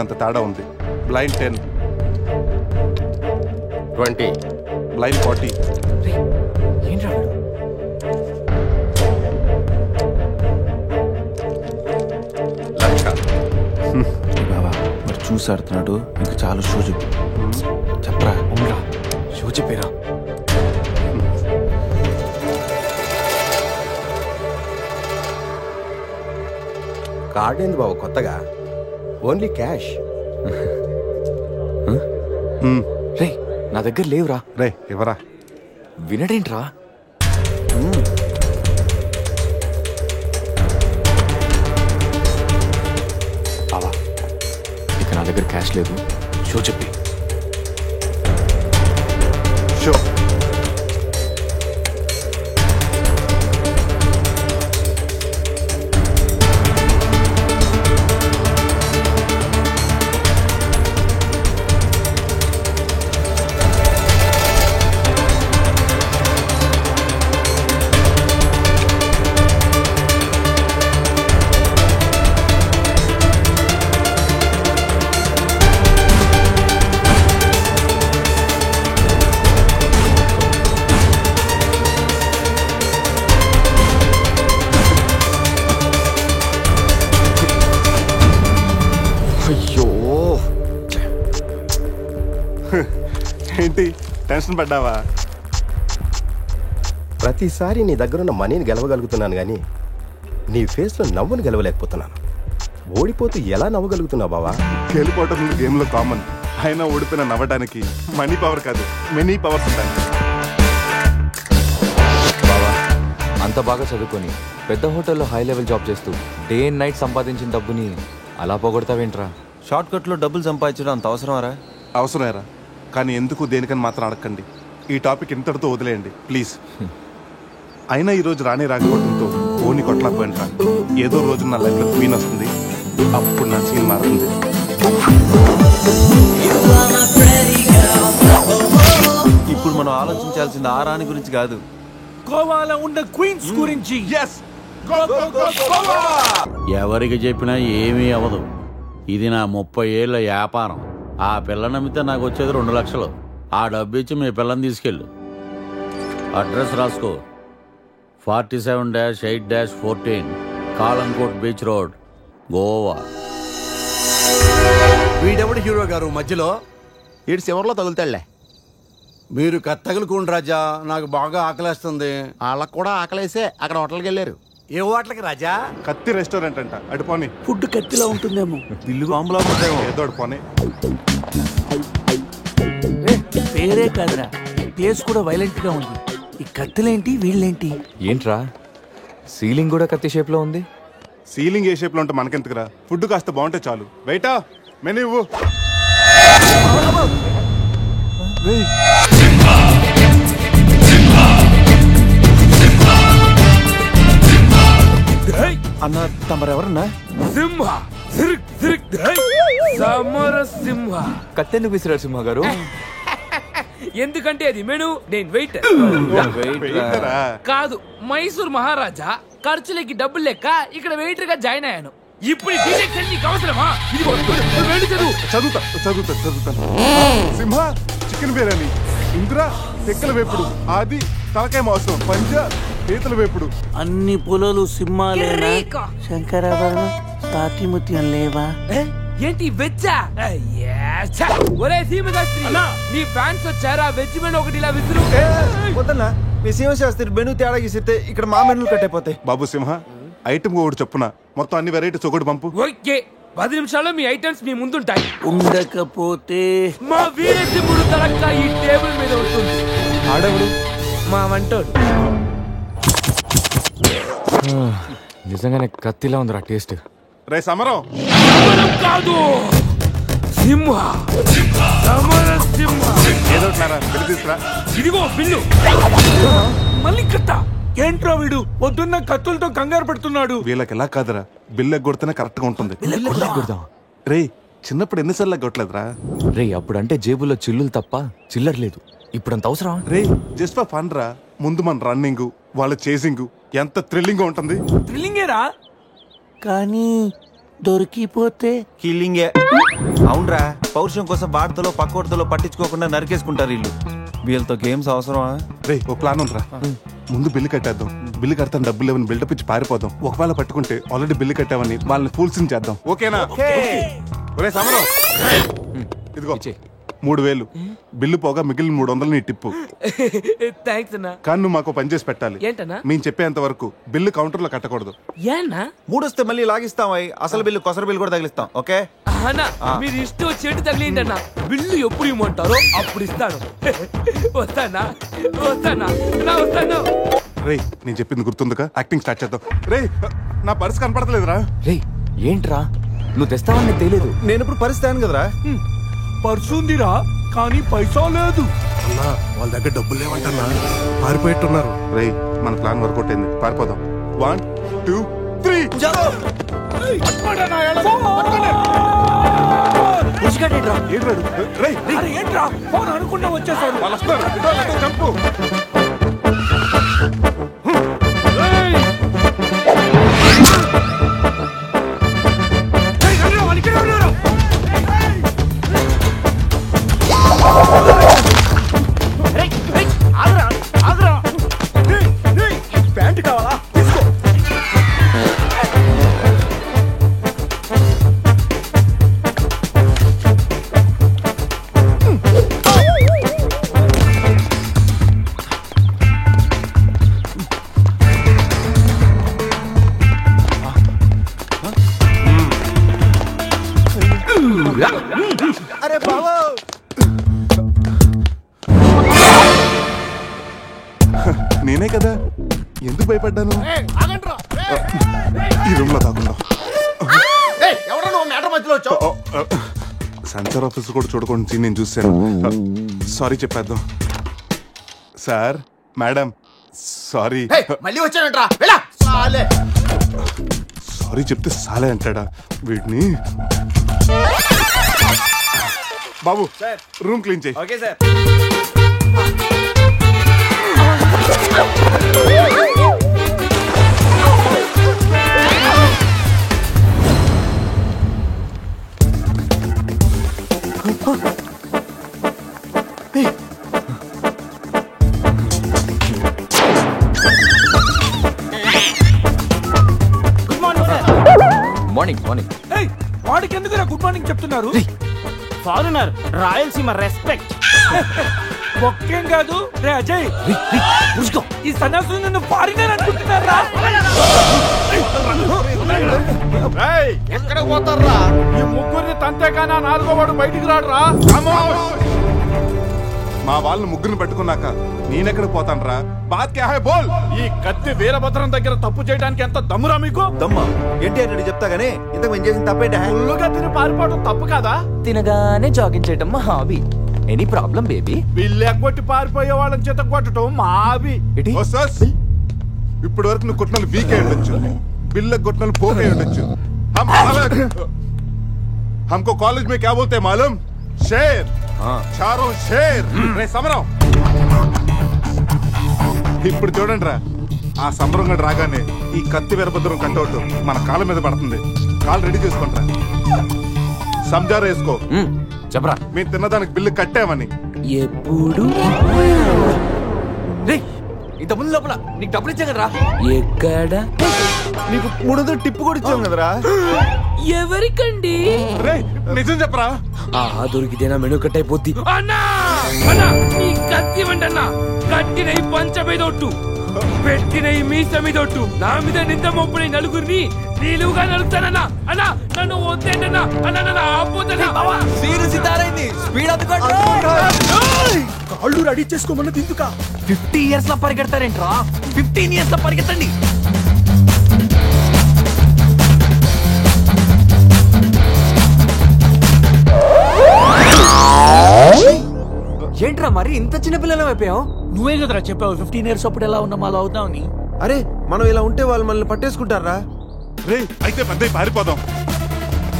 అంత తేడా ఉంది. Blind 10, 20, blind 40. బాబా మరి చూసి ఆడుతున్నాడు. ఇంకా చాలా షో చెప్పు. చెప్పరా అవునరా, షో చెప్పేరా. కార్డ్ ఏంది బాబు కొత్తగా? Only cash. రే నా దగ్గర లేవురా. రే ఎవరా? వినడేంట్రా? బావా ఇక నా దగ్గర క్యాష్ లేదు. షో చెప్పి. షో అయ్యో ఏంటి టెన్షన్ పడ్డావా? ప్రతిసారి నీ దగ్గరున్న మనీని గెలవగలుగుతున్నాను కానీ నీ ఫేస్లో నవ్వును గెలవలేకపోతున్నాను. ఓడిపోతూ ఎలా నవ్వగలుగుతున్నావు బావా? గెలిపోవటం గేమ్లో కామన్. అయినా ఓడిపోయిన నవ్వడానికి మనీ పవర్ కాదు, మెనీ పవర్స్ ఉంటాయి. బావా అంత బాగా చదువుకొని పెద్ద హోటల్లో హై లెవెల్ జాబ్ చేస్తూ డే అండ్ నైట్ సంపాదించిన డబ్బుని అలా పోగొడతావేంట్రా? షార్ట్ కట్లో డబ్బులు సంపాదించడం అంత అవసరమారా? అవసరమేరా, కానీ ఎందుకు దేనికని మాత్రం అడగండి. ఈ టాపిక్ ఇంతటితో వదిలేయండి ప్లీజ్. అయినా ఈరోజు రానే రాకపోవడంతో ఓని కొట్టలేకపోయినరా. ఏదో రోజు నా లైఫ్లో క్వీన్ వస్తుంది, అప్పుడు నా సీన్ మారుతుంది. ఇప్పుడు మనం ఆలోచించాల్సింది ఆ రాణి గురించి కాదు, గోవాలో ఉన్న క్వీన్స్ గురించి. ఎవరికి చెప్పినా ఏమీ అవ్వదు. ఇది నా 30 ఏళ్ల వ్యాపారం. ఆ పిల్ల నమ్మితే నాకు వచ్చేది 2 లక్షలు. ఆ డబ్బు ఇచ్చి మీ పిల్లని తీసుకెళ్ళు. అడ్రస్ రాసుకో. 47-8-14 కాలంకోట్ బీచ్ రోడ్, గోవా. వీడెవడు హీరో గారు మధ్యలో? ఈడు చివరిలో తగులుతాడులే. మీరు తగులుకోండి రాజా, నాకు బాగా ఆకలేస్తుంది. వాళ్ళకు కూడా ఆకలేసే అక్కడ హోటల్కి వెళ్ళారు. ఏ హోటల్కి రాజా? కత్తి రెస్టారెంట్ అంట, అడుపోని. ఫుడ్ కత్తిలా ఉంటుందేమో. బిల్లు బాంబులా ఉంటాయేమో. ఏదో అడుపోని. పేరే కాదురా, ప్లేస్ కూడా వైలెంట్ గా ఉంది. ఈ కత్తిలేంటి, వీళ్ళేంటి? ఏంట్రా సీలింగ్ కూడా కత్తి షేప్ లో ఉంది? సీలింగ్ ఏ షేప్ లో ఉంటే మనకెందుకురా, ఫుడ్ కాస్త బాగుంటే చాలు. బయట మెనూ ఇవ్వు. అన్న తమరెవరన్నా? సింహ సిరిక్ సిరిక్ సమర సింహ. కత్తెందుకు విసిరారు సింహ గారు? ఎందుకంటే అది మెను, నేను వెయిట్ వెయిటరా? కాదు, మైసూర్ మహారాజా. ఖర్చులకి డబ్బులు లెక్క ఇక్కడ వెయిటర్ గా జాయిన్ అయ్యాను. ఇప్పుడు ఈ డిటెక్షన్ నీకు అవసరమా? ఇదిగో వెళ్ళి చదువు. చదువుతాను. సింహ చికెన్ బిర్యానీ, ఇందిరా తెక్కల వేపుడు, ఆది తలకాయ మాంసం, పంజా పీతల వేపుడు. అన్ని పొలాలు సింహాలేనా? శంకరాభరణం సాటిముత్యం లేవా? ఏంటి వెచ్చా? ఒరే సీమశాస్త్రి, నీ ఫ్యాన్స్ వచ్చారా? వెజ్ మెను ఒకటి ఇలా విసురు. వద్దన్నా, మీ సింహశాస్త్రి మెనూ తేడా గీసితే ఇక్కడ మా మెనూలు కట్టయిపోతాయి. బాబు సింహ, ఐటమ్ ఒకటి చెప్పున మొత్తం అన్ని వెరైటీస్ ఒకటి పంపు. ఓకే, 10 నిమిషాల్లో మీ ఐటమ్స్ మీ ముందుంటాయి. ఉండకపోతే మా వీరసింహుడు తలక్క ఈ టేబుల్ మీద ఉంటుంది. ఆడవుడు మా వంటోడు. నిజంగానే కత్తిలా ఉందిరా టేస్ట్. రే సమరం. సమరం కాదు, సింహ. సమర సింహ. ఏదో బిల్లు తీసుకురా. ఇదిగో బిల్లు. మళ్ళీ కట్ట. ఏంట్రా వీడు పొద్దున్న కత్తులతో కంగారు పెడుతున్నాడు? వీళ్ళకి ఎలా కాదురా, బిల్లు ఎగ్గొడితేనే కరెక్ట్ గా ఉంటుంది. రే చిన్నప్పుడు ఎన్నిసార్లు ఎగ్గొట్టలేదురా? రే అప్పుడంటే జేబులో చిల్లులు తప్ప చిల్లర లేదు. ఇప్పుడంత అవసరం? రే జస్ట్ ఫర్ ఫన్ రా. ముందు మన రన్నింగ్, వాళ్ళ చేసింగ్ ఎంత థ్రిల్లింగ్ గా ఉంటుంది. థ్రిల్లింగేరా, కానీ దొరికిపోతే కిల్లింగే. అవునరా, పౌరుషం కోసం వార్తలో పక్కోడతలో పట్టించుకోకుండా నరికేసుకుంటారు వీళ్ళు. వీళ్ళతో గేమ్స్ అవసరమా? రే ఓ ప్లాన్ ఉందిరా. ముందు బిల్లు కట్టేద్దాం. బిల్లు కడతాను డబ్బులు లేవని బిల్డప్ ఇచ్చి పారిపోదాం. ఒకవేళ పట్టుకుంటే ఆల్రెడీ బిల్లు కట్టామని వాళ్ళని ఫూల్సింగ్ చేద్దాం. ఓకేనా? ఒరే సమరం, ఇదిగో 3000 బిల్లు పోగా మిగిలిన 300 నీ టిప్పు. థ్యాంక్స్ అన్నా. కానీ నువ్వు మాకు పని చేసి పెట్టాలి. ఏంటన్నా? మేము చెప్పేంత వరకు బిల్లు కౌంటర్ లో కట్టకూడదు. ఏనా 3 వస్తే మళ్ళీ లాగిస్తాం. అసలు బిల్లు కొసర బిల్లు కూడా తగిలిస్తాం. ఓకే అన్నా, మీరు ఇష్టం చెట్టు తగిలిందన్నా. బిల్లు ఎప్పుడు ఇమ్మంటారో అప్పుడు ఇస్తాను. వస్తానా వస్తాను. రే నేను చెప్పింది గుర్తుందిగా? యాక్టింగ్ స్టార్ట్ చేద్దాం. రే నా పర్స్ కనపడతలేదురా. రే ఏంట్రా నువ్వు తెస్తావని నాకు తెలియదు. నేను ఇప్పుడు పరిస్థితి కదరా. పర్సుందిరా కానీ పైసా లేదు. అన్నా వాళ్ళ దగ్గర డబ్బులు లేవంటన్నా, పారిపోయేట్టున్నారు. రే మన ప్లాన్ వర్కౌట్ అయింది, పారిపోదాం. 1 2 3 ఏంట్రా ఫోన్ అనుకుంటా వచ్చేసారు. వాళ్ళు వస్తారు. చంపు. ప్యాంట్ కావాలా? అరే బాబు, నేనే కదా, ఎందుకు భయపడ్డాను? ఈ రూమ్ లో కాకుండా సెన్సార్ ఆఫీస్ కూడా చూడకుండా నేను చూశాను. సారీ చెప్పేద్దాం. Sir madam sorry. మళ్ళీ వచ్చానంట్రా. సారీ చెప్తే సాలే అంటాడా వీడిని? బాబు రూమ్ క్లీన్ చేయి. Okay sir. మార్నింగ్ వాడికి ఎందుకు గుడ్ మార్నింగ్ చెప్తున్నారు? Foreigner Rayalaseema respect. ఒక్కేం కాదు రే అజయ్, ఈ సన్యాసులు నిన్ను ఫారినర్ అనుకుంటున్నారా? ఎక్కడ పోతారా? ఈ ముగ్గురిని తంతేగానా 4వ వాడు బయటికి రాడురా. మా వాళ్ళని ముగ్గురిని పెట్టుకున్నాక నేనెక్కడ పోతాను? బాత్ క్యా హై బోల్. ఈ కత్తి వీరభద్రం దగ్గర తప్పు చేయడానికి ఎంత దమ్మురా మీకు? దమ్మా ఏంటి అంటే చెప్తా గానీ ఇంతకు మేము చేసిన తప్పేంటి? ఫుల్లుగా తిని పారిపోవడం తప్పు కాదా? తినగానే జాగింగ్ చేయడం మా hobby. Any problem baby? Bill ఎగ్గొట్టి పారిపోయే వాళ్ళని చేత కొట్టడం మా హాబీ. ఇప్పటి వరకు నువ్వు కొట్టినలు వీకే ఉండొచ్చు, బిల్లు కొట్టినలు పోకే ఉండొచ్చు. हमको कॉलेज में क्या बोलते हैं मालूम? शेर. चारों शेर. రే సమరం, ఇప్పుడు చూడండి రా, ఆ సమరం గడు రాగానే ఈ కత్తి వీరభద్రం కట్టౌట్ మన కాళ్ళ మీద పడుతుంది. కాళ్ళు రెడీ చేసుకుంటారా? సంజారా వేసుకో. చెప్పరా. మేము తిన్నదానికి బిల్లు కట్టామని. ఎప్పుడు ఇంత ముందు లోపల నీకు డబ్బులు ఇచ్చా కదరా. ఎక్కడ నీకు 300 టిప్పు కూడా ఇచ్చాం కదరా. ఎవరికండి? రే నిజం చెప్పరా? దొరికితేనా మెను కట్ అయిపోద్ది. అన్నా అన్నా ఈ కత్తి వంటన్నా, కట్టిన ఈ పంచ మీదొట్టు, పెట్టిన ఈ మీస మీదొట్టు, నా మీద నింద మోపుని నలుగురిని నీలుగా నలుగుతానన్నా. అన్నా నన్ను వద్దేంటన్నా, అన్నా నన్ను ఆపోతానా? స్పీడ్ అందుకోండి. కాళ్ళు రెడీ చేసుకోమన్నది ఎందుక? 50 years లో పరిగెడతారేంట్రా? 15 years లో పరిగెత్తండి. ఏంట్రా మరి ఇంత చిన్న పిల్లలు అయిపోయావు? నువ్వే కదరా చెప్పావు 15 years అప్పుడు ఎలా ఉన్నాం అలా అవుతామని. అరే మనం ఇలా ఉంటే వాళ్ళు మనల్ని పట్టేసుకుంటారా? రే అయితే పెద్ద పారిపోదాం.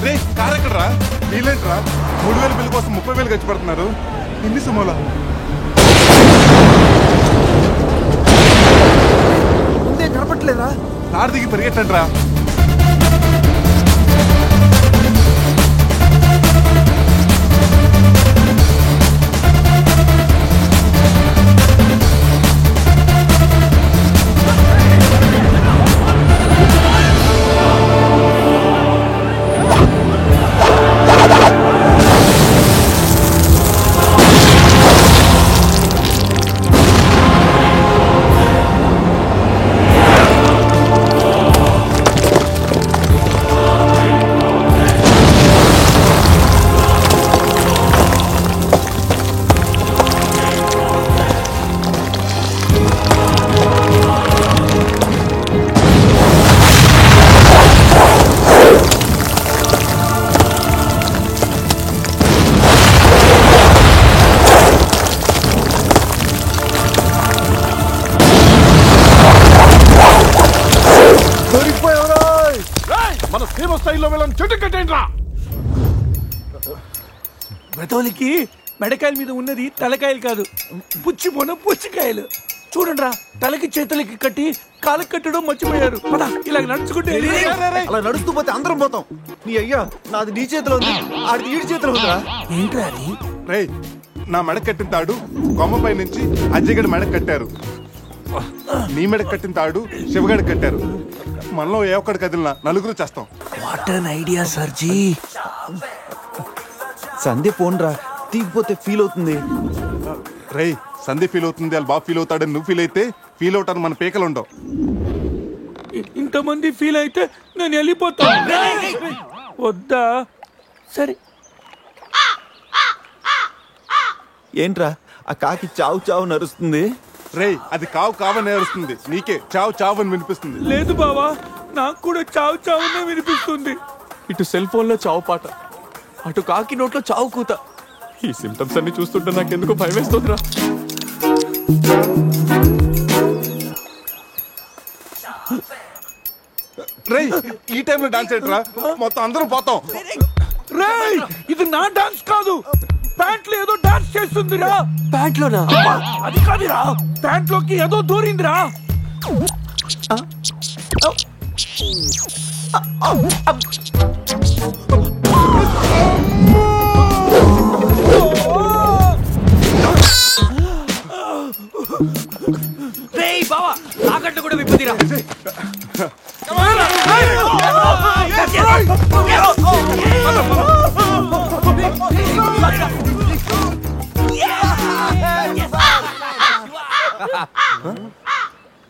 రే కార్ ఎక్కడరా? వీలేంట్రా 3000 బిల్లు కోసం 30,000 ఖర్చు పెడుతున్నారు. ఎన్ని సమోలా? ముందే కనపట్లేదా? కార్ దిగి పరిగెట్టండి రా. చెట్టు కట్టేయండి రా. బ్రతోలికి మెడకాయల మీద ఉన్నది తలకాయలు కాదు, పుచ్చిపోన పుచ్చికాయలు. చూడండిరా, తలకి చేతులకి కట్టి కాళ్ళకి కట్టడం మర్చిపోయారు. పద, ఇలా నడుచుకుంటే అలా నడుస్తూ పోతే అందరం పోతాం. నీ అయ్యా నాది నీ చేతిలో ఉంది, ఆడిది ఈడి చేతిలో ఉందిరా. ఏంట్రా అది? రేయ్, నా మెడ కట్టిన తాడు కొమ్మపై నుంచి అజ్జగడి మెడ కట్టారు. నీ మెడ కట్టిన తాడు శివగడి కట్టారు. మనలో ఏ ఒక్కడి కదిలినా నలుగురు చేస్తాం. వాట్ అన్ ఐడియా సర్జీ. సంధ్య పోన్రా, తీగిపోతే ఫీల్ అవుతుంది. రేయ్, సంధి ఫీల్ అవుతుంది, వాళ్ళు బాగా ఫీల్ అవుతాడని నువ్వు ఫీల్ అయితే ఫీల్ అవుతాను మన పేకలు ఉండవు. ఇంతమంది ఫీల్ అయితే నేను వెళ్ళిపోతా. వద్దా? సరే. ఏంట్రా ఆ కాకి చావు చావు నరుస్తుంది? రేయ్, అది కావు కావని ఏరుస్తుంది, నీకే చావు చావు అని వినిపిస్తుంది. లేదు బావా, నాకు కూడా చావు చావునే వినిపిస్తుంది. ఇటు సెల్ ఫోన్ లో చావు పాట, అటు కాకి నోట్లో చావు కూత. ఈ సిమ్టమ్స్ అన్ని చూస్తుంటే నాకెందుకు భయం వేస్తుందిరా. రేయ్, ఈ టైంలో డాన్స్ ఏంట్రా? మొత్తం అందరం పోతాం. రేయ్, ఇది నా డాన్స్ కాదు. ప్యాంట్ లో ఏదో డాన్స్ చేస్తుందిరా. ప్యాంట్ లోనా? అది కాదురా, ప్యాంట్ లోకి ఏదో దూరిందిరా. రేయ్ బావా, తాకట్టు కూడా విప్పుదిరా.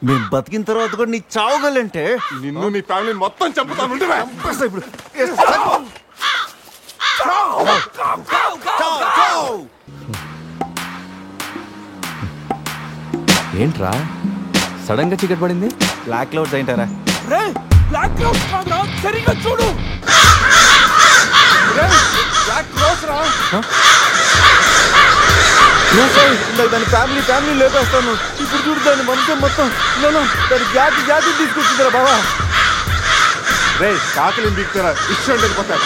మేము బతికిన తర్వాత కూడా నీ చావుగలంటే నిన్ను నీ ఫ్యామిలీ మొత్తం చంపుతాను. ఉండురా. ఇప్పుడు ఏంట్రా సడన్ గా చీకటి పడింది? బ్లాక్ క్లౌడ్స్ ఏంటారా? రేయ్, బ్లాక్ క్లౌడ్స్ కాదురా, సరిగా చూడు. దాని ఫ్యామిలీ లేపేస్తాను. ఇప్పుడు చూడు దాని మొత్తం దాని జాతి తీసుకొచ్చిందిరా బావా. రేయ్, కాకలి దిగుతారా? ఇష్టం వెళ్ళిపోతారు.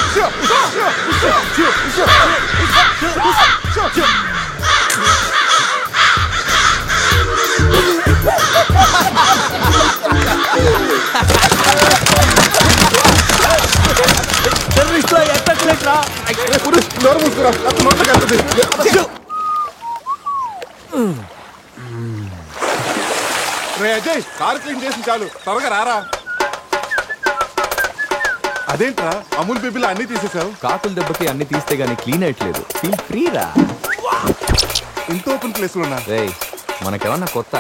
రే అజయ్, కారు క్లీన్ చేసి చాలు, త్వరగా రారా. అదేంట్రా, అమూల్ బేబీలో అన్ని తీసేసావు? కాకుల దెబ్బకి అన్ని తీస్తే గానీ క్లీన్ అయ్యట్లేదు. ఫీల్ ఫ్రీ రా. ఇంత ఓపెన్ ప్లేస్ లో ఉన్నా. రేయ్, మనకేమన్నా కొత్త?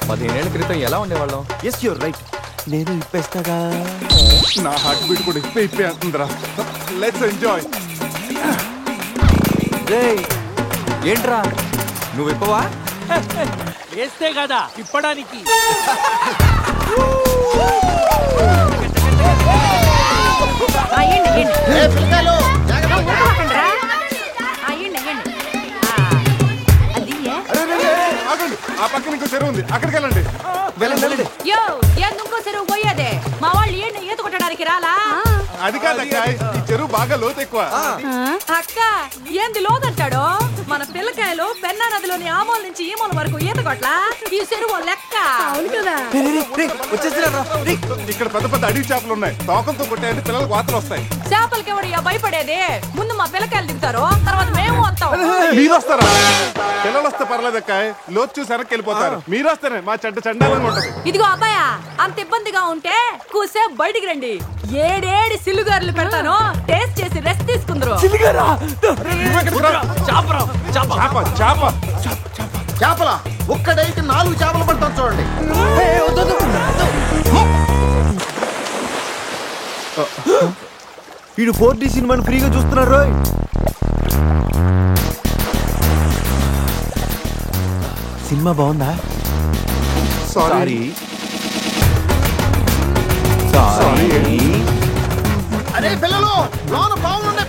15 ఏళ్ల క్రితం ఎలా ఉండేవాళ్ళం? Yes you're right. నేను ఇప్పేస్తాగా. నా హార్ట్ బీట్ కూడా ఇప్పే అంటుందిరా. Let's enjoy. రేయ్, ఏంట్రా నువ్వు ఇప్పవా? వేస్తే కదా ఇప్పడానికి. ఆగండి, ఆ పక్కన ఇంకో చెరువు ఉంది, అక్కడికి వెళ్ళండి. ఇంకో చెరువు పోయేదే. మా వాళ్ళు ఏంటి ఈత కొట్టడానికి రాలా? అది కాదక్క, ఈ చెరువు బాగా లోతు ఎక్కువ. అక్క, ఏంది లోతంటాడు? మన పిల్లకాయలు పెన్నా నదిలోని ఆ మూల నుంచి ఈ మూల వరకు ఈత కొట్లా. ఈ చెరువు లెక్క. అవును కదా. ఇక్కడ పెద్ద పెద్ద అడవి చేపలు ఉన్నాయి, తోకంతో కొట్టాయంటే పిల్లలకు వాతలు వస్తాయి. చేపలకి ఎవడు భయపడేది? ముందు మా పిల్లకాయలు దిగుతారు, తర్వాత మేము వస్తాం. మీరు వస్తారా? పిల్లలు వస్తే పర్లేదక్క, లోతు చూసి వెనక్కి వెళ్ళిపోతారు. మీరు వస్తేనే మా చెడ్డ చండాలంగా ఉంటది. ఇదిగో అబ్బాయా, అంత ఇబ్బందిగా ఉంటే కూసేపు బయటికి రండి. ఏడేడి సిల్లుగారులు పెడతాను, టేస్ట్ చేసి రెస్ట్ తీసుకుందరు. చేపల ఒక్కడైతే 4 చేపలు పడతాను చూడండి. వీడు 4D సినిమాని ఫ్రీగా చూస్తున్నారు. సినిమా బాగుందా? సారీ. అరే పిల్లలు, లోన పావులున్నాయి.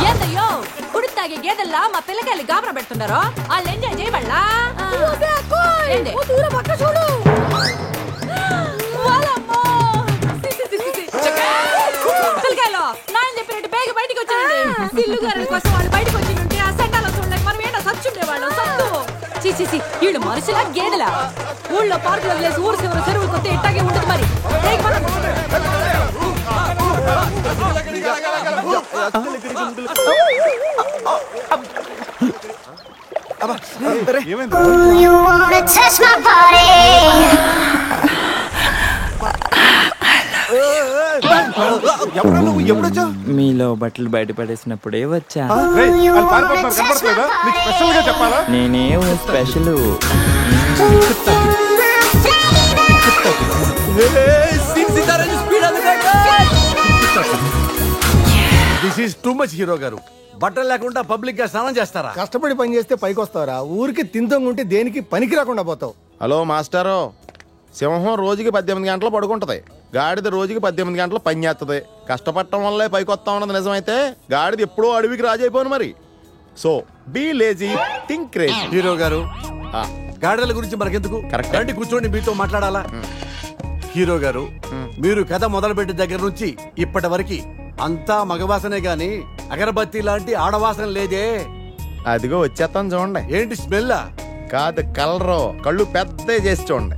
ఏందయ్యో, కుడి తాగే గేదెల్లా మా పిల్లకాయలు గాబరా పెడుతున్నారో? వాళ్ళు ఎంజాయ్ చేయబడలా? ఏంది? చూడు. వాళ్ళమ్మో, సిల్లు గారి కోసం వాళ్ళు బయటకు వచ్చి ఉంటే ఆ సెంటాలో చూడలేక మనం ఏంటో సచ్చుండేవాళ్ళం సత్తు. చీచి వీళ్ళు మనుషులా గేదెలా? ఊళ్ళో పార్కులు వదిలేసి ఊరు చివరి చెరువులు కొత్త ఇట్టాగే ఉంటుంది మరి. మీలో బట్టలు బయట పడేసినప్పుడే వచ్చా. నేనేం special. This is too much hero గారు. బట్టలు లేకుండా పబ్లిక్ గా స్నానం చేస్తారా? కష్టపడి పని చేస్తే పైకి వస్తారా? ఊరికి తింతంగుంటే దేనికి పనికి రాకుండా పోతావు. హలో మాస్టారు, సింహం రోజుకి 18 గంటలు పడుకుంటది, గాడిద రోజుకి 18 గంటలు పని చేస్తుంది. కష్టపడటం వల్లే పైకి వస్తా ఉన్నది నిజమైతే గాడిద ఎప్పుడూ అడవికి రాజైపోను మరి. So be lazy, think crazy. Hero గారు, గాడిదల గురించి మనకెందుకు, కరెక్ట్ అండి, కూర్చోండి, మీతో మాట్లాడాలా. హీరో గారు, మీరు కథ మొదలుపెట్టిన దగ్గర నుంచి ఇప్పటి వరకు అంతా మగవాసనే గాని అగరబత్తి లాంటి ఆడవాసన లేదే. అదిగో వచ్చేస్తాను చూడండి. ఏంటి స్మెల్? కాదు, కలరు. కళ్ళు పెద్ద చేసి చూడండి.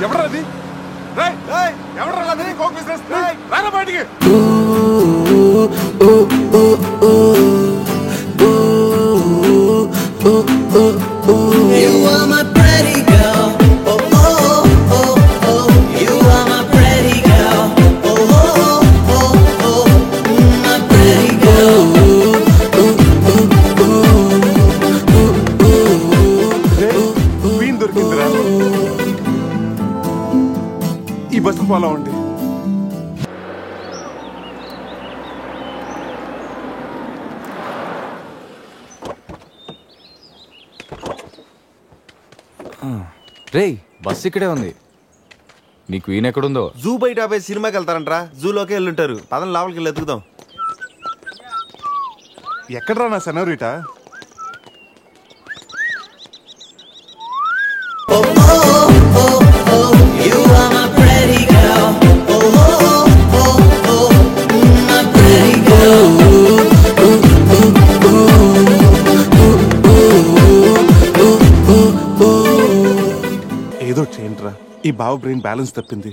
ఎవరది? ఎవరు కోక్ బిజినెస్ రారా బయటికి. ఈ బస్సు ఫాలో అవ్వండి. రేయ్, బస్ ఇక్కడే ఉంది. నీ క్వీన్ ఎక్కడుందో? జూ బయట పోయి సినిమాకి వెళ్తారంట్రా. జూలోకి వెళ్ళుంటారు. పదం లోపలికి వెళ్ళి ఎత్తుకుదాం. ఎక్కడరా నా సెనోరిటా? ఏదో చేయండిరా, ఈ బావ బ్రెయిన్ బ్యాలెన్స్ తప్పింది.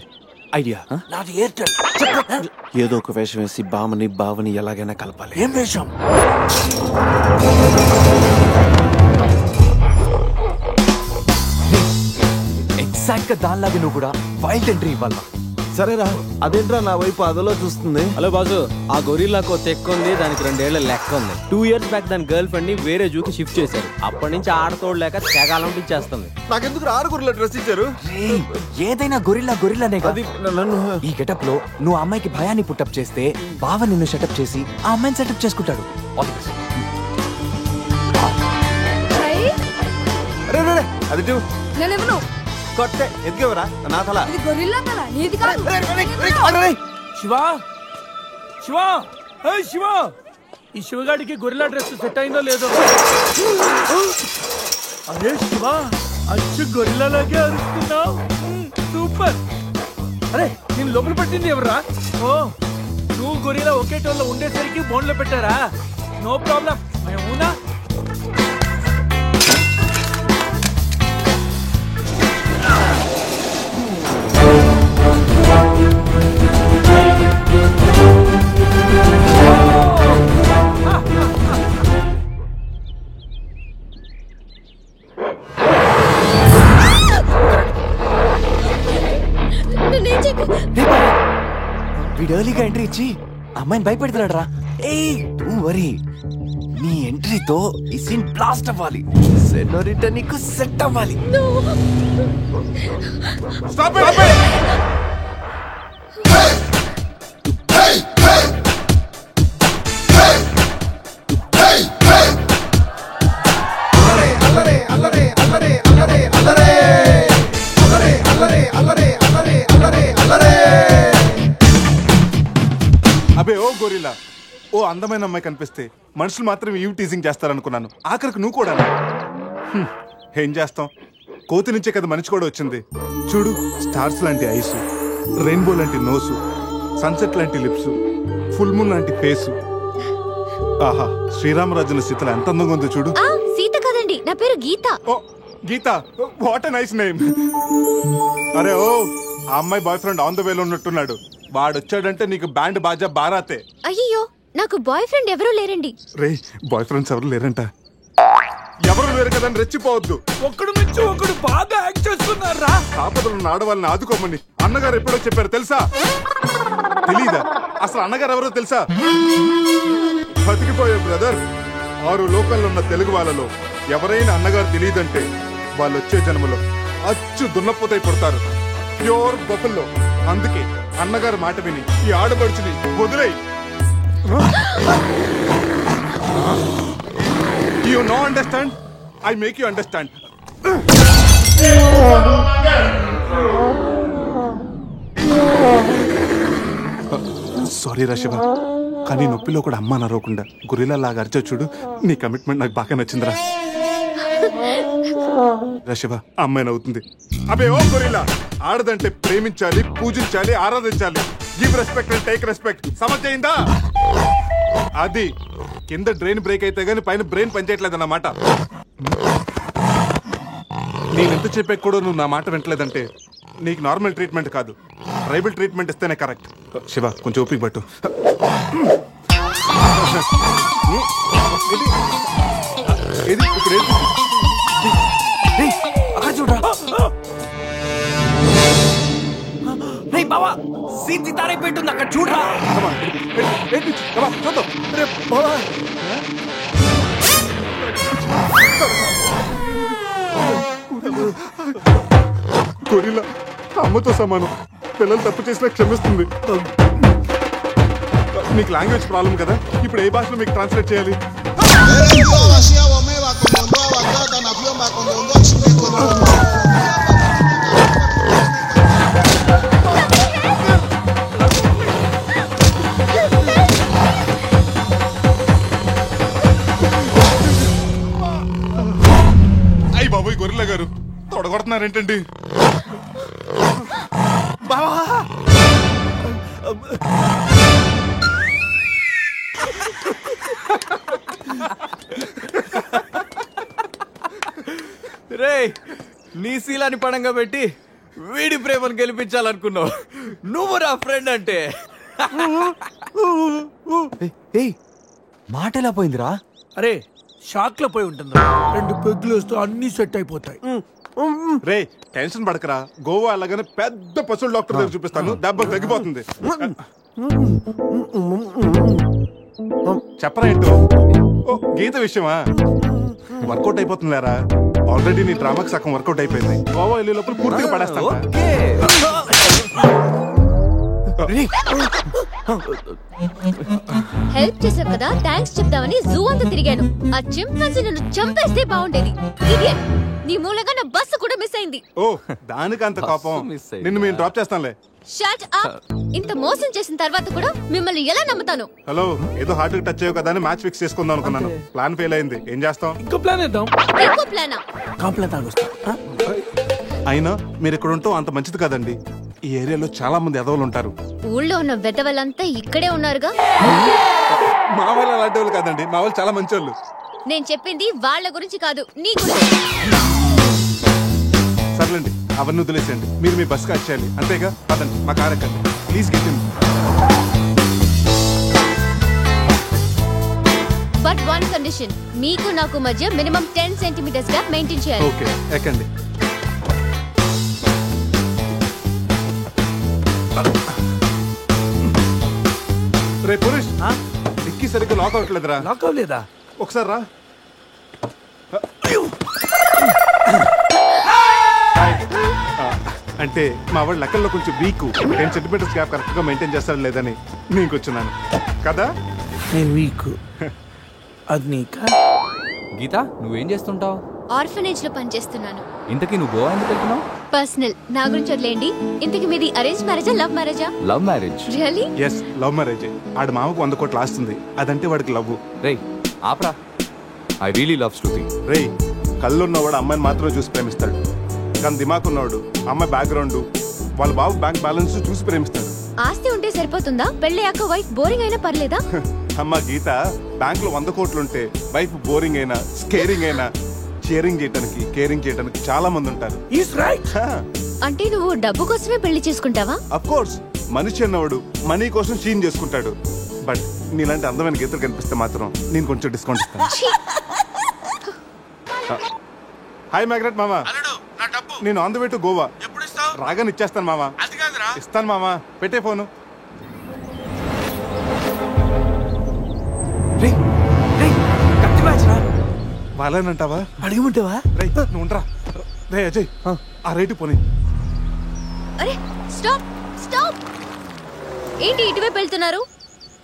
ఐడియా నాది ఎయిర్టెల్. ఏదో ఒక వేషం వేసి బావని ఎలాగైనా కలపాలి. ఏం వేషం? ఎగ్జాక్ట్ గా దానిలాగే నువ్వు కూడా వైల్డ్ ఎంట్రీ ఇవ్వాలా? సరేరా, అదేంట్రా నా వైపు అదలో చూస్తుంది. హలో బాసు, ఆ గొరిల్లాకో తెక్క ఉంది, దానికి 2 ఏళ్ల లెక్క ఉంది. 2 years బ్యాక్ దాని గర్ల్ ఫ్రెండ్ ని వేరే జూకి షిఫ్ట్ చేశారు. అప్పటి నుంచి ఆడతోడు లేక తెగాలం చేస్తుంది. నాకెందుకు 6 గొరిల్లా డ్రెస్ ఇచ్చారు? ఏదైనా గొరిల్లానే ఈ గెటప్ లో నువ్వు అమ్మాయికి భయాన్ని పుట్టప్ చేస్తే బావ నిన్ను సెటప్ చేసి ఆ అమ్మాయిని సెటప్ చేసుకుంటాడు. అది కొట్టే ఎదిగేవరా నా తల. శివా శివా శివా, ఈ శివగాడికి గొరిల్లా డ్రెస్ సెట్ అయిందో లేదో. అరే శివా, అచ్చు గొరిల్లాలాగే అరుస్తున్నావు. సూపర్. అరే నేను లోపల పెట్టింది ఎవరా? ఓ, నువ్వు గొరిల్లా ఒకే టోన్లో ఉండేసరికి బోన్లో పెట్టారా? No problem. అవునా? వీడు ఎర్లీగా ఎంట్రీ ఇచ్చి అమ్మాయిని భయపెడుతున్నాడు రా. ఏయ్ డోంట్ వరీ, నీ ఎంట్రీతో ఈ సీన్ బ్లాస్ట్ అవ్వాలి. సెనోరిటా నీకు సెట్ అవ్వాలి. అబే ఓ గొరిల్లా, ఓ అందమైన అమ్మాయి కనిపిస్తే మనుషులు మాత్రం ఈవ్ టీజింగ్ చేస్తారనుకున్నాను. ఆఖరికి నువ్వు కూడా. ఏం చేస్తాం, కోతి నుంచే కదా మనిషి కూడా వచ్చింది. చూడు, స్టార్స్ లాంటి ఐసు, రెయిన్బో లాంటి నోసు, సన్సెట్ లాంటి లిప్స్, ఫుల్ మూన్ లాంటి ఫేసు. ఆహా, శ్రీరామరాజున సీతలు ఎంత అందంగా ఉందో చూడు. సీత కదండి, నా పేరు గీత. ఓ గీత, వాట్ ఎ నైస్ నేమ్. అరే ఓ, ఆ అమ్మాయి బాయ్ ఫ్రెండ్ ఆన్ ద వేలో ఉన్నట్టున్నాడు. వాడు వచ్చాడంటే నీకు బ్యాండ్ బాజా బారాతే. అయ్యో, నాకు బాయ్ ఫ్రెండ్ ఎవరూ లేరండి. రే, బాయ్ ఫ్రెండ్స్ ఎవరు లేరంట. ఎవరు లేరు కదని రెచ్చిపోవద్దు. ఒకడు నుంచి ఒకడు బాగా యాక్ట్ చేస్తున్నారా. ఆపదలు ఆడవాళ్ళని ఆదుకోమని అన్నగారు ఎప్పుడో చెప్పారు తెలుసా? తెలీదా? అసలు అన్నగారు ఎవరో తెలుసా? బతికిపోయే బ్రదర్, 6 లోకంలో ఉన్న తెలుగు వాళ్ళలో ఎవరైనా అన్నగారు తెలియదంటే వాళ్ళు వచ్చే జన్మలో అచ్చు దున్నపోతై పడతారు. ప్యూర్ బొఫల్లో. అందుకే అన్నగారు మాట విని ఈ ఆడబడుచుని వదిలేయి. You no understand? I make you understand. Sorry రా శివ, కానీ నొప్పిలో కూడా అమ్మ నరవకుండా గురిలా లాగా అరిచా చూడు. నీ కమిట్మెంట్ నాకు బాగా నచ్చిందిరా. రా శివ, అమ్మాయి నవ్వుతుంది. అబే ఓ గొరిలా, ఆడదంటే ప్రేమించాలి, పూజించాలి, ఆరాధించాలి. Give respect and take respect. సమర్థయిందా? అది కింద డ్రైన్ బ్రేక్ అయితే గానీ పైన బ్రెయిన్ పనిచేయట్లేదు అన్నమాట. నేనెంత చెప్పే కూడా నువ్వు నా మాట వింటలేదంటే నీకు నార్మల్ ట్రీట్మెంట్ కాదు, ట్రైబల్ ట్రీట్మెంట్ ఇస్తేనే కరెక్ట్. శివ, కొంచెం ఓపిక పట్టు. ఇది ఇప్పుడు చూడరా బావా, సీన్ సితారే పెట్టుంది అక్కడ చూడరా. చూద్దాం. గొరిల్లా అమ్మతో సమానం. పిల్లలు తప్పు చేసినా క్షమిస్తుంది. మీకు లాంగ్వేజ్ ప్రాబ్లం కదా, ఇప్పుడు ఏ భాషలో మీకు ట్రాన్స్లేట్ చేయాలి? అయ్యి బాబోయ్, గొరిల్లా గారు తొడగొడుతున్నారేంటండి? బావా, రే, నీ శీలాన్ని పడంగా పెట్టి వీడి ప్రేమను గెలిపించాలనుకున్నావు. నువ్వు నా ఫ్రెండ్ అంటే. మాట ఎలా పోయిందిరా? అరే, షాక్ లో పోయి ఉంటుంది. 2 పెగ్గులు వస్తూ అన్ని సెట్ అయిపోతాయి. రే, టెన్షన్ పడకరా. గోవా అలాగనే పెద్ద పశువుల డాక్టర్ దగ్గర చూపిస్తాను, దెబ్బ తగ్గిపోతుంది. చెప్పరా ఏంటో? ఓ, గీత విషయమా? వర్కౌట్ అయిపోతుందిలేరా. ఆల్రెడీ నీ డ్రామాకి సగం వర్కౌట్ అయిపోయింది. గోవా వెళ్ళే లోపల పూర్తిగా పడేస్తాను. హెల్ప్ చేసావు కదా, థ్యాంక్స్ చెప్దామని జూ అంతా తిరిగాను. ఆ చింపాంజీ నన్ను చంపేస్తే బాగుండేది. ఇడియట్, నీ మూలంగా నా బస్సు కూడా మిస్ అయింది. ఓ, దానికి అంత కోపం? నిన్ను మేము డ్రాప్ చేస్తాంలే. Shut up. ఇంత మోసం చేసిన తర్వాత కూడా మిమ్మల్ని ఎలా నమ్ముతాను? హలో, ఏదో హార్ట్ టచ్ అయ్యో కదా అని మ్యాచ్ ఫిక్స్ చేసుకుందాం అనుకున్నాను. ప్లాన్ ఫెయిల్ అయింది. ఏం చేస్తాం? ఇంకో ప్లాన్ వేద్దాం. ఇంకో ప్లానా? అయినా మీరు ఇక్కడ ఉంటాం అంత మంచిది కదండి. ఈ ఏరియాలో చాలా మంది ఎదవలు ఉంటారు. ఊళ్ళో ఉన్న వెదవలంతా ఇక్కడే ఉన్నారుగా. మా వాళ్ళు అలాంటి వాళ్ళు కాదండి, మా వాళ్ళు చాలా మంచి వాళ్ళు. నేను చెప్పింది వాళ్ళ గురించి కాదు, నీ గురించి. సర్లేండి, అవన్నీ వదిలేసేయండి. మీరు మీ బస్కి వచ్చేయాలి అంతేగా. పదండి, మా కార్ ఎక్కండి please. Get but one condition, మీకు నాకు మధ్య మినిమం 10 సెంటీమీటర్స్ గ్యాప్ మెయింటైన్ చేయాలి. ఓకే, ఎక్కండి. రే పురుష్, డిక్కీ సరిగ్గా లాక్ అవ్వట్లేదురా. లాక్ అవ్వలేదా? ఒకసారి రా. అంటే మా వాడు లెక్కల్లో కొంచెం వీక్. 10 సెంటీమీటర్స్ గ్యాప్ కరెక్ట్ గా మెయింటైన్ చేస్తాడు లేదని నేను వచ్చున్నాను కదా. నేను వీక్, అది నీకా? గీత, నువ్వేం చేస్తుంటావు? ఆర్ఫనేజ్ లో పనిచేస్తున్నాను. ఇంతకీ నువ్వు గోవా ఎందుకు వెళ్తున్నావు? పర్సనల్, నా గురించి వదిలేండి. ఇంతకీ మీది అరేంజ్ మ్యారేజా, లవ్ మ్యారేజా? Love marriage. Really? Yes, love marriage. ఆడ మామకు 100 కోట్లు ఆస్తుంది. అదంటే వాడికి లవ్. రేయ్ ఆపరా, ఐ రియలీ లవ్ శృతి. రేయ్, కళ్ళున్నవాడు అమ్మాయిని మాత్రమే చూసి ప్రేమిస్తాడు, కానీ దిమాక్ ఉన్నవాడు అమ్మాయి బ్యాక్గ్రౌండ్, వాళ్ళ బాబు బ్యాంక్ బ్యాలెన్స్ చూసి ప్రేమిస్తాడు. ఆస్తి ఉంటే సరిపోతుందా? పెళ్ళయ్యాక వైఫ్ బోరింగ్ అయినా పర్లేదా? అమ్మా గీత, బ్యాంక్ లో 100 కోట్లుంటే వైఫ్ బోరింగ్ అయినా స్కేరింగ్ అయినా షేరింగ్ చేయడానికి కేరింగ్ చేయడానికి చాలా మంది ఉంటారు. అంటే నువ్వు డబ్బు కోసమే పెళ్లి చేసుకుంటావా? అఫ్ కోర్స్, మనిషి అన్నవాడు మనీ కోసం షీన్ చేసుకుంటాడు. బట్ నీలాంటి అందమైన గీతలు కనిపిస్తే మాత్రం నేను కొంచెం డిస్కౌంట్ ఇస్తాను. హాయ్ మ్యాగ్రెట్ మామా, నేను on the way to Goa. రాగానే ఇచ్చేస్తాను మామా. ఇస్తాను మామా, పెట్టే ఫోను. వాళ్ళేనంటావా? అడిగమంటావా? నువ్వు ఉండరా. రే అజయ్, ఆ రైట్ పోనీ. అరే స్టాప్ స్టాప్! ఏంటి ఇటువైపు వెళ్తున్నారు?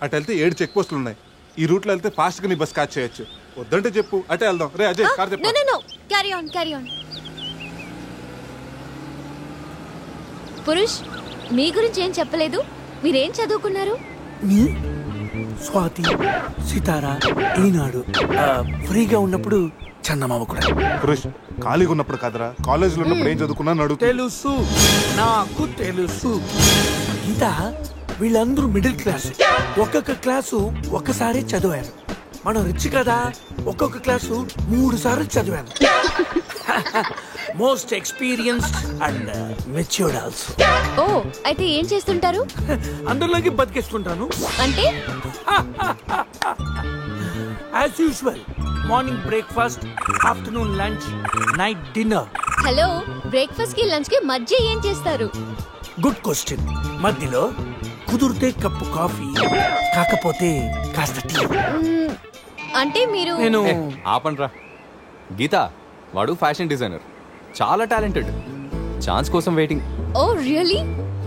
అటు వెళ్తే 7 చెక్ పోస్టులు ఉన్నాయి. ఈ రూట్ లో వెళ్తే ఫాస్ట్ గా నీ బస్ క్యాచ్ చేయొచ్చు. వద్దంటే చెప్పు, అటే వెళ్దాం. రే అజయ్, కార్ చెప్పు. No carry on carry on. Purush, మీ గురించి ఏం చెప్పలేదు. మీరేం చదువుకున్నారు? స్వాతి, సితారా, ఈనాడు. ఫ్రీగా ఉన్నప్పుడు చందమామ కూడా. పురుష్, ఖాళీగా ఉన్నప్పుడు కాదరా, కాలేజీలో ఉన్నప్పుడు ఏం చదువుకున్నా అడుగు. తెలుసు, నాకు తెలుసు. గీత, వీళ్ళందరూ మిడిల్ క్లాస్. ఒక్కొక్క క్లాసు ఒక్కసారి చదివారు. మనం రిచ్ కదా, ఒక్కొక్క క్లాసు 3 సార్లు చదివాను. Most experienced and matured also. ఓ, అయితే ఏం చేస్తుంటారు? అందరిలోకి బతికేస్తుంటాను. అంటే as usual, morning breakfast, afternoon lunch, night dinner. Hello, breakfast కి లంచ్ కి మధ్య ఏం చేస్తారు? Good question. మధ్యలో కుదిరితే కప్పు కాఫీ, కాకపోతే కాస్త టీ. అంటే మీరు ఆపండ్రా. గీత, వాడు ఫ్యాషన్ డిజైనర్, చాలా టాలెంటెడ్. ఛాన్స్ కోసం వెయిటింగ్. ఓ రియల్లీ?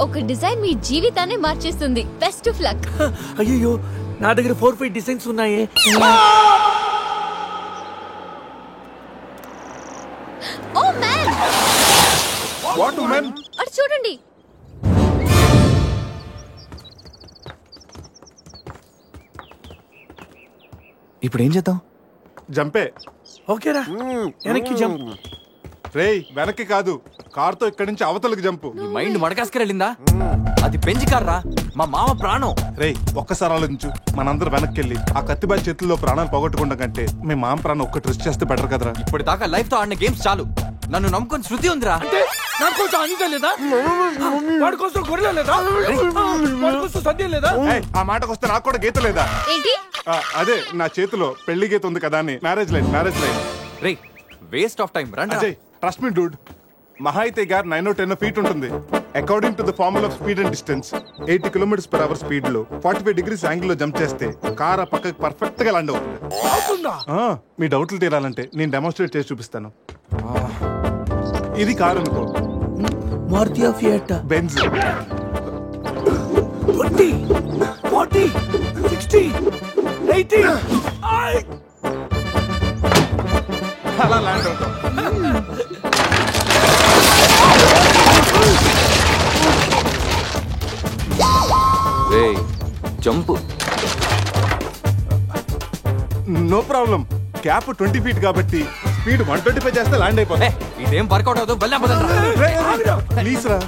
ఒక డిజైన్ మీ జీవితాన్ని మార్చేస్తుంది. Best of luck. అయ్యో, నా దగ్గర 4-5 డిజైన్స్ ఉన్నాయే. Oh man, what man? అటు చూడండి. ఇప్పుడు ఏం చేద్దాం? జంపే. ఓకేరా, వెనక్కి జంప్. రేయ్, వెనక్కి కాదు, కార్తో ఇక్కడి నుంచి అవతలకి జంపు. మైండ్ మడకాస్కర్ వెళ్ళిందా? అది పెంచి కార్రా, మా మామ ప్రాణం. రేయ్, ఒక్కసారి ఆలోచించు. మనందరం వెనక్కి వెళ్ళి ఆ కత్తిబాయి చేతుల్లో ప్రాణాలు పోగొట్టుకుంటాం కంటే మీ మామ ప్రాణం ఒక్కటి రిస్క్ చేస్తే బెటర్ కదరా. ఇప్పటిదాకా లైఫ్ తో ఆడిన గేమ్స్ చాలు. నన్ను నమ్ముకొని శృతి ఉందిరా. అంటే నా కోసం అనిత లేదా? వాడి కోసం గొర్రె లేదా? వాడి కోసం సద్య లేదా? ఆ మాటకు వస్తే నాకు కూడా గీత లేదా? అదే, నా చేతిలో పెళ్లి గీత ఉంది కదా అని. Marriage line. రేయ్, వేస్ట్ ఆఫ్ టైం. రండి అజయ్, ట్రస్ట్ మీ డూడ్. మహా అయితే గారు 9-10 ఫీట్ ఉంటుంది. According to the formula of speed and distance, 80 km/h speed లో 45 degrees యాంగిల్ లో జంప్ చేస్తే కార్ ఆ పక్కకి పర్ఫెక్ట్ గా ల్యాండ్ అవుతుంది. మీ డౌట్లు తీరాలంటే నేను డెమోన్స్ట్రేట్ చేసి చూపిస్తాను. ఇది కారు అనుకో, మారుతి ఫియట్, బెంజ్. 20, 40, 60, 80. అలా ల్యాండ్ అవుతాం. రేయ్, jump. No problem. Cap 20 feet కాబట్టి స్పీడ్ 125 చేస్తే ల్యాండ్ అయిపోతుంది. ఇదేం వర్కౌట్ అవుతుంది. ప్లీజ్ రా,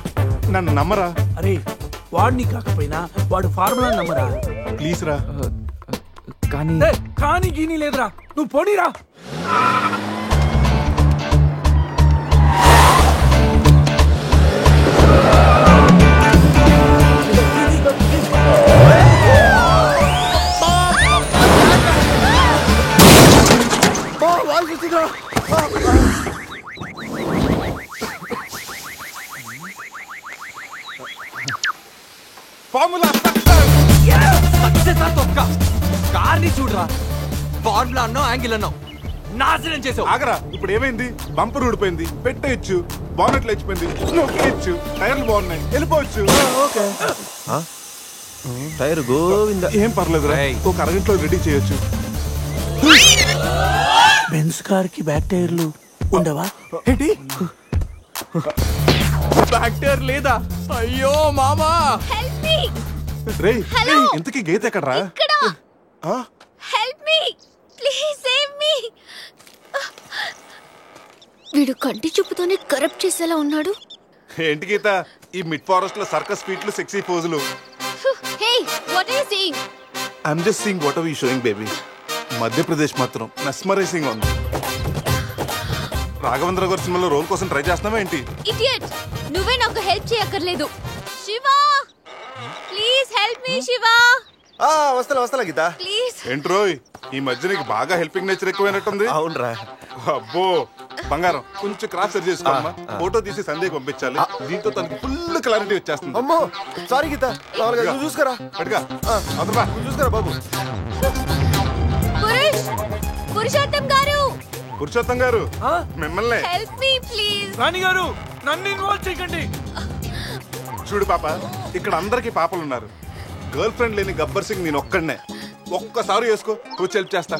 నన్ను నమ్మరా. అరే, వాడిని కాకపోయినా వాడు ఫార్ములా నమ్మరా. ప్లీజ్ రా. కానీ గీనీ లేదురా, నువ్వు పోనీరా. ఫార్ములా కార్ని చూడరా. ఫార్ములా అన్నావు, యాంగిల్ అన్నావు, నాశనం చేసావు. ఆగరా, ఇప్పుడు ఏమైంది? బంపర్ ఊడిపోయింది, పెట్టేయచ్చు. బానెట్ లేచిపోయింది, నొక్కేయచ్చు. టైర్లు బాగున్నాయి, వెళ్ళిపోవచ్చు. టైర్ గోవింద. ఏం పర్లేదు, ఒక అరగంటలో రెడీ చేయొచ్చు. బెంజ్ కార్ కి బ్యాక్ టైర్లు ఉండవా? ఏంటి, బ్యాక్ టైర్ లేదా? అయ్యో మామా. రేయ్, ఇంతకీ గీత ఎక్కడరా? Help me please, save me. వీడు కంటి చూపుతోనే కరప్ట్ చేసేలా ఉన్నాడు. ఏంటి గీత, ఈ మిడ్ ఫారెస్ట్ లో సర్కస్ ఫీట్లు సెక్సీ పోజులు. Hey what are you saying? I'm just seeing what are you showing baby. Madhya Pradesh మాత్రం మెస్మరైజింగ్ ఉంది. రాఘవేంద్ర గారి సినిమాలో రోల్ కోసం ట్రై చేస్తున్నావా ఏంటి? ఇడియట్, నువ్వే నాకు హెల్ప్ చేయక్కర్లేదు. Shiva please help me Shiva. వస్తా గీత. ప్లీజ్. ఏంట్రోయ్ ఈ మధ్య నీకు బాగా హెల్పింగ్ నేచర్ ఎక్కువైనట్టుంది. అవునరా. అబ్బో బంగారం కొంచెం క్రాస్ సరి చేసుకోమ్మా. ఫోటో తీసి సందేహం పంపించాలి. దీంతో తనకి ఫుల్ క్లారిటీ వచ్చేస్తుంది. అమ్మో సారీ గీత. చూసుకురా పట్టుగా చూసుకురా బాబు. పురుషోత్తం గారు. పురుషోత్తం గారు మిమ్మల్ని. Help me please. రాణి గారు నన్ను ఇన్వాల్వ్ చేయకండి. చూడు పాప, ఇక్కడ అందరికి పాపలు ఉన్నారు. గర్ల్ ఫ్రెండ్ లేని గబ్బర్ సింగ్ నేను ఒక్కడనే. ఒక్కసారి వేసుకో, కూర్చో హెల్ప్ చేస్తా.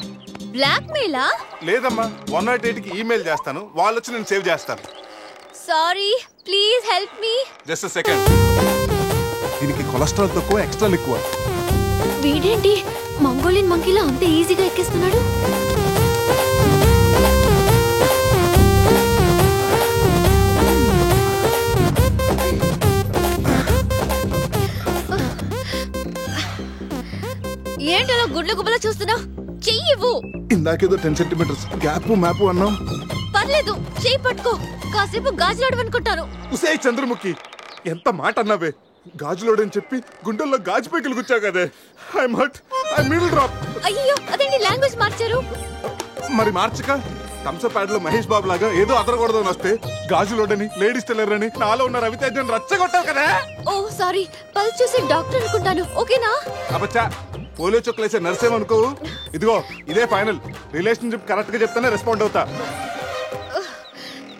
బ్లాక్ మెయిలా? లేదమ్మా, 108 కి ఈమెయిల్ చేస్తాను, వాళ్ళు వచ్చి నేను సేవ్ చేస్తాను. Sorry please help me. Just second. దీనికి కొలెస్ట్రాల్ తక్కువ, ఎక్స్ట్రా ఎక్కువ. వీడేంటి మంగోలియన్ మంకీలా అంత ఈజీగా ఎక్కేస్తున్నాడు? ఏంటలా గుడ్ల గుబల చూస్తున్నా? చెయ్యి ఇవ్వు. ఇందాకేదో 10 సెంటీమీటర్స్ గ్యాప్ మ్యాప్ అన్నాం. పర్లేదు, చెయ్యి పట్టుకో. కాసేపు గాజులాడు అనుకుంటాను. ఉసే చంద్రముఖి, ఎంత మాట అన్నావే. గాజులోడని చెప్పి గుండెల్లో గాజు పైకలు గుచ్చావు కదే. I'm hurt, I middle drop. అయ్యో అదేంటి లాంగ్వేజ్ మార్చారు? మరి మార్చక థమ్సప్ ప్యాడ్ లో మహేష్ బాబు లాగా ఏదో అదరకూడదు అని వస్తే గాజులోడని లేడీస్ టెల్లర్ అని నాలో ఉన్న రవితేజని రచ్చగొట్టావు కదా. ఓ సారీ, పల్స్ చూసి డాక్టర్ అనుకుంటాను. ఓకేనా? అబ్బచ్చా, పోలియో చుక్కలేసే నర్సేమనుకో. ఇదిగో ఇదే ఫైనల్. రిలేషన్షిప్ కరెక్ట్ గా చెప్తానే రెస్పాండ్ అవుతా.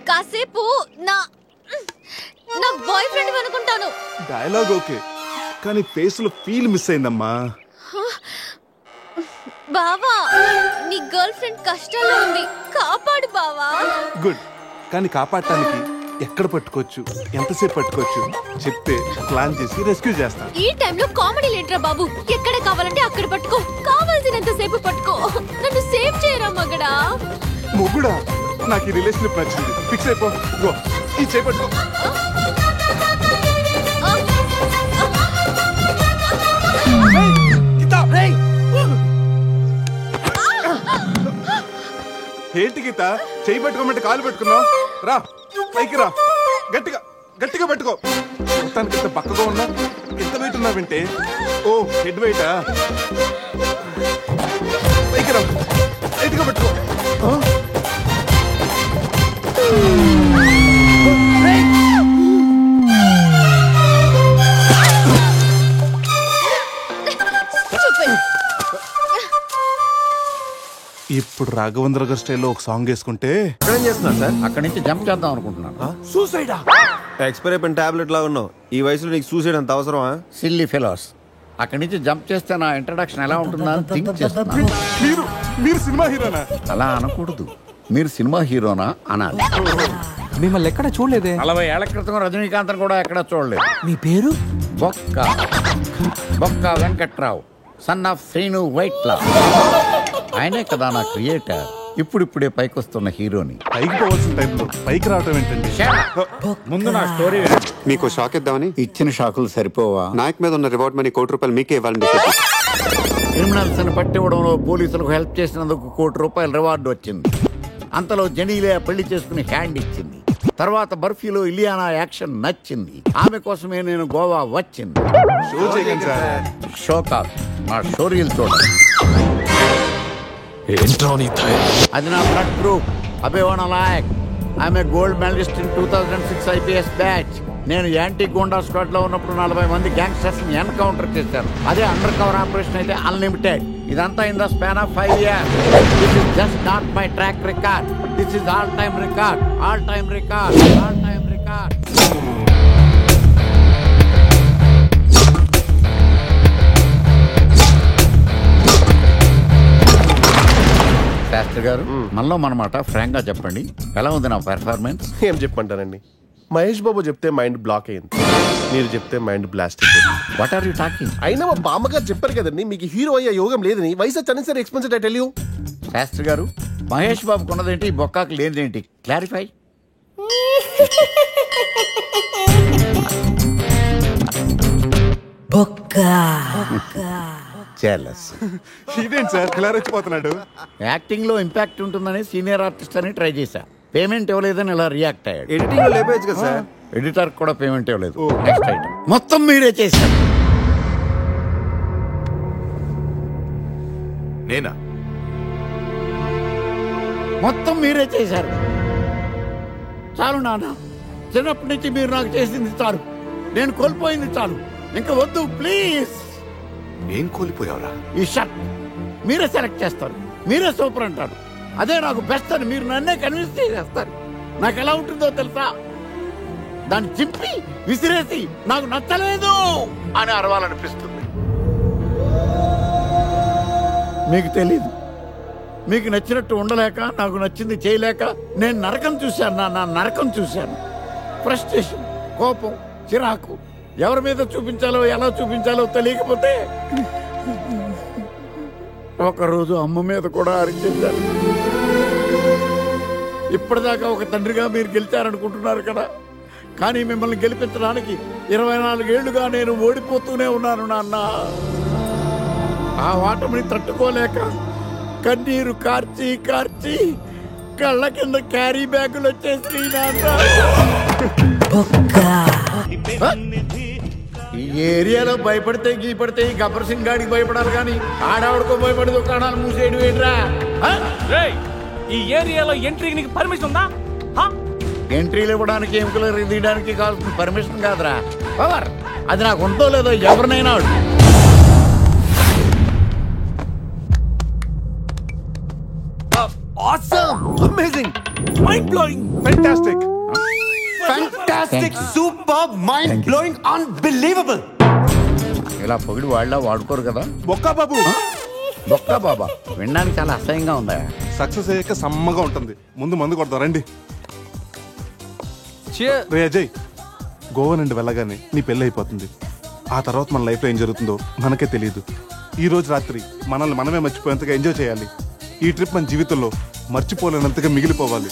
కాసేపు నా బాయ్ ఫ్రెండ్ అనుకుంటాను. డైలాగ్ ఓకే, కానీ ఫేస్ లో ఫీల్ మిస్ అయిందమ్మా. బావా, నీ గర్ల్ ఫ్రెండ్ కష్టాల్లో ఉంది, కాపాడు బావా. గుడ్, కానీ కాపాడటానికి ఎక్కడ పట్టుకోవచ్చు, ఎంతసేపు పట్టుకోవచ్చు చెప్తే ప్లాన్ చేసి రెస్క్యూ చేస్తాను. ఈ టైంలో కామెడీ లేటరా బాబు. ఎక్కడ కావాలంటే అక్కడ పట్టుకో, కావాల్సినంత సేపు పట్టుకో. నన్ను సేవ్ చేయరా మగడా. మొగుడా, నాకు ఈ రిలేషన్షిప్ నచ్చింది. ఫిక్స్ అయిపో. గో ఈ చేపట్టుకో. ఏంటి గీత, చేయి పట్టుకోమంటే కాలు పెట్టుకున్నావు. రా పైకి రా, గట్టిగా గట్టిగా పట్టుకో. మొత్తానికి ఇంత పక్కగా ఉన్నా, ఎంత వెయిట్ ఉన్నా వింటే. ఓ హెడ్ వెయిటా. పైకి రా, గట్టిగా పట్టుకో. ఇప్పుడు రాఘవేంద్ర గారి స్టైల్లో ఒక సాంగ్ వేసుకుంటే. ఏం చేస్తున్నారు సార్? అక్కడి నుంచి జంప్ చేద్దాం అనుకుంటున్నాను. సూసైడా? ఎక్స్పైర్ అయిపోయిన టాబ్లెట్ లా ఉన్నావు. ఈ వయసులో నీకు సూసైడ్ అంత అవసరమా? Silly fellows. అక్కడి నుంచి జంప్ చేస్తే నా ఇంట్రడక్షన్ ఎలా ఉంటుందా అని థింక్ చేస్తున్నాను. మీరు సినిమా హీరోనా? అలా అనకూడదు, మీరు సినిమా హీరోనా అనాలి. మిమ్మల్ని ఎక్కడ చూడలేదే. 40 ఏళ్ల క్రితం రజనీకాంత్ కూడా ఎక్కడ చూడలేదు. మీ పేరు? బొక్క వెంకట్రావు, సన్ ఆఫ్ శ్రీను వైట్లా. ఆయనే కదా నా క్రియేటర్. ఇప్పుడిప్పుడే పైకి వస్తున్న హీరోని. పైకి పోవాల్సిన టైంలో పైకి రావటం ఏంటండి? ముందు నా స్టోరీ మీకు షాక్ ఇద్దామని. ఇచ్చిన షాకులు సరిపోవా? నాయక్ మీద ఉన్న రివార్డ్ మనీ ₹1 మీకే ఇవ్వాలని. క్రిమినల్స్ ని పట్టివ్వడంలో పోలీసులకు హెల్ప్ చేసినందుకు ₹1 రివార్డు వచ్చింది. అంతలో జనీలే పెళ్లి చేసుకుని హ్యాండ్ ఇచ్చింది. తర్వాత బర్ఫీలో ఇలియానా యాక్షన్ నచ్చింది. ఆమె కోసమే నేను గోవా వచ్చింది. షో కాదు, నా స్టోరీలు చూడండి. అది నా బ్లడ్ గ్రూప్. అభివాణ నాయక్. ఆమె gold medallist in 2006 IPS batch. నేను యాంటీ గోండా స్క్వాడ్ లో ఉన్నప్పుడు 40 మంది గ్యాంగ్స్టర్స్ ని ఎన్కౌంటర్ చేశాను. అదే అండర్ కవర్ ఆపరేషన్ అయితే అన్లిమిటెడ్. ఇదంతా in the span of 5 years. This is just not my track record. This is all time record. All time record. All time record. Shastri గారు, మనలో మనమాట ఫ్రాంక్ గా చెప్పండి, ఎలా ఉంది నా పెర్ఫార్మెన్స్? ఏం చెప్పంటారండి, మహేష్ బాబు చెప్తే మైండ్ బ్లాక్ అయింది, మీరు చెప్తే మైండ్ బ్లాస్ట్ అయిపోయింది. What are you talking? అయినా మా బామ్మగారు చెప్పారు కదండి మీకు హీరో అయ్యే యోగం లేదని. వయసు unnecessary expensed I tell you. Shastri గారు, మహేష్ బాబుకు ఉన్నదేంటి, బొక్కాకి లేనిదేంటి? క్లారిఫై. jealous. ఇదేంటి సార్ ఇలా రెచ్చిపోతున్నాడు? యాక్టింగ్ లో ఇంపాక్ట్ ఉంటుందని సీనియర్ ఆర్టిస్ట్ అని ట్రై చేశా. పేమెంట్ ఇవ్వలేదని ఇలా రియాక్ట్ అయ్యాడు. ఎడిటింగ్ లో లేపేయచ్చు కదా సార్. ఎడిటర్ కూడా పేమెంట్ ఇవ్వలేదు. నెక్స్ట్ ఐటమ్ మొత్తం మీరే చేశారు. నేనా? మొత్తం మీరే చేశారు. చాలు నాన్న, చిన్నప్పటి నుంచి మీరు నాకు చేసింది చాలు. నేను కోల్పోయింది చాలు. ఇంకా వద్దు ప్లీజ్. ఏం కోల్పోయావురా? ఈ షర్ట్ మీరే సెలెక్ట్ చేస్తారు, మీరే సూపర్ అంటారు. అదే నాకు బెస్ట్ అని మీరు నన్నే కన్విన్స్ చేస్తారు. నాకు ఎలా ఉంటుందో తెలుసా? దాన్ని చింపి విసిరేసి నాకు నచ్చలేదు అని అరవాలనిపిస్తుంది. మీకు తెలీదు. మీకు నచ్చినట్టు ఉండలేక, నాకు నచ్చింది చేయలేక నేను నరకం చూశాను. నా నరకం చూశాను. ఫ్రస్ట్రేషన్, కోపం, చిరాకు ఎవరి మీద చూపించాలో ఎలా చూపించాలో తెలియకపోతే ఒకరోజు అమ్మ మీద కూడా అరిచేశారు. ఇప్పటిదాకా ఒక తండ్రిగా మీరు గెలిచారనుకుంటున్నారు కదా, కానీ మిమ్మల్ని గెలిపించడానికి 24 ఏళ్లుగా నేను ఓడిపోతూనే ఉన్నాను నాన్న. ఆ ఓటమిని తట్టుకోలేక కన్నీరు కార్చి కార్చి కళ్ళ కింద క్యారీ బ్యాగులు వచ్చేసి ఈ ఏరియాలో భయపడితే గీపడితే ఈ గబ్బర్ సింగ్ గాడికి భయపడాలి కానీ ఆడావిడకో భయపడి దుకాణాలు మూసేయడం ఏంట్రా? ఈ ఏరియాలో ఎంట్రీకి నీకు పర్మిషన్ ఉందా? ఎంట్రీలు ఇవ్వడానికి ఎముకలు తీయడానికి కావాల్సిన పర్మిషన్ కాదురా, పవర్. అది నాకు ఉందో లేదో ఎవరినైనా Awesome! Amazing! Mind-blowing! Fantastic! Fantastic! Superb! Mind-blowing! Unbelievable! ఇలా పొగిడి వాళ్ళ వాడుకోరు కదా. బొక్కా బాబు, బొక్కా బాబా వినడానికి చాలా అసహ్యంగా ఉందా? సక్సెస్ అయ్యాక సమ్మగా ఉంటుంది. ముందు మందు కొడతాం రండి. రే అజయ్, గోవా నుండి వెళ్ళగానే నీ పెళ్ళి అయిపోతుంది. ఆ తర్వాత మన లైఫ్లో ఏం జరుగుతుందో మనకే తెలియదు. ఈ రోజు రాత్రి మనల్ని మనమే మర్చిపోయేంతగా ఎంజాయ్ చేయాలి. ఈ ట్రిప్ మన జీవితంలో మర్చిపోలేనంతగా మిగిలిపోవాలి.